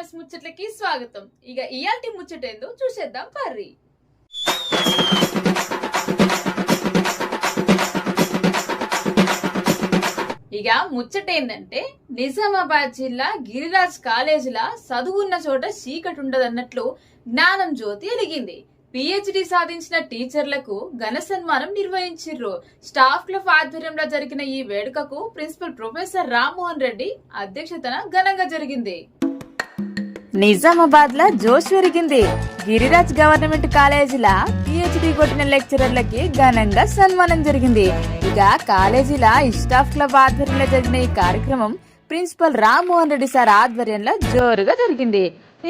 Times ముచ్చట్లకి స్వాగతం. ఇక ఇయాల్టి ముచ్చటేందో చూసేద్దాం పర్రి. ఇక ముచ్చటేందంటే నిజామాబాద్ జిల్లా గిరిరాజ్ కాలేజీలా చదువున్న చోట చీకటి ఉండదన్నట్లు జ్ఞానం జ్యోతి వెలిగింది. పిహెచ్డి సాధించిన టీచర్లకు ఘన సన్మానం నిర్వహించారు. స్టాఫ్ క్లబ్ ఆధ్వర్యంలో జరిగిన ఈ వేడుకకు ప్రిన్సిపల్ ప్రొఫెసర్ రామ్మోహన్ రెడ్డి అధ్యక్షతన ఘనంగా జరిగింది. నిజామాబాద్ లా జోష్ పెరిగింది. గిరిరాజ్ గవర్నమెంట్ కాలేజీలా పిహెచ్డి కొట్టిన లెక్చరర్లకి ఘనంగా సన్మానం జరిగింది. ఇక కాలేజీలా స్టాఫ్ క్లబ్ ఆధ్వర్యంలో జరిగిన ఈ కార్యక్రమం ప్రిన్సిపల్ రామ్మోహన్ రెడ్డి సార్ ఆధ్వర్యంలో జోరుగా జరిగింది.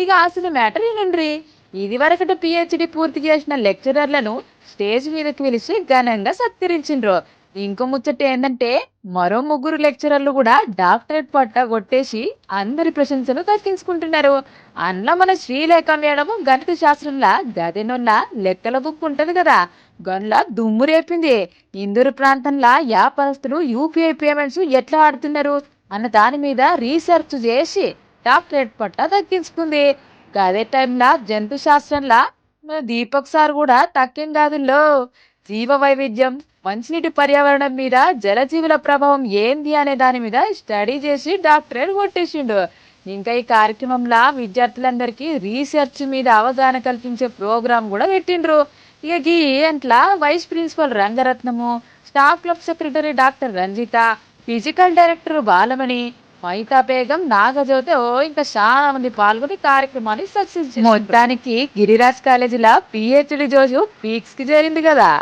ఇక అసలు మ్యాటర్ ఏంటండ్రి, ఇది వరకట పిహెచ్డి పూర్తి చేసిన లెక్చరర్లను స్టేజ్ మీదకి పిలిచి ఘనంగా సత్కరించిండ్రు. ఇంకో ముచ్చట ఏంటంటే మరో ముగ్గురు లెక్చరర్లు కూడా డాక్టరేట్ పట్టా కొట్టేసి అందరి ప్రశంసలు దక్కించుకుంటున్నారు. అందులో మన శ్రీలేఖ మేడం గణిత శాస్త్రంలా గదినున్న లెక్కల బుక్ ఉంటది కదా, గన్లా దుమ్ము రేపింది. ఇందూరు ప్రాంతంలో వ్యాపారస్తులు యూపీఐ పేమెంట్స్ ఎట్లా ఆడుతున్నారు అన్న దాని మీద రీసెర్చ్ చేసి డాక్టరేట్ పట్టా దక్కించుకుంది. అదే టైంలో జంతు శాస్త్రంలా మన దీపక్ సార్ కూడా తక్కువేం కాదుల్లో. జీవ వైవిధ్యం, మంచినీటి పర్యావరణం మీద జలజీవుల ప్రభావం ఏంది అనే దాని మీద స్టడీ చేసి డాక్టరేట్ కొట్టేసిండు. ఇంకా ఈ కార్యక్రమంలో విద్యార్థులందరికీ రీసెర్చ్ మీద అవగాహన కల్పించే ప్రోగ్రాం కూడా పెట్టిండ్రు. ఇక ఈ ఈవెంట్ల vice principal Rangaratnamu, staff club secretary doctor Ranjitha, physical director Balamani, Maitha Begum, Nagajyothi ఇంకా చాలా మంది పాల్గొని కార్యక్రమాన్ని సక్సెస్. మొత్తానికి గిరిరాజ్ కాలేజీలో పిహెచ్డి జోజు పీక్స్ కి చేరింది కదా.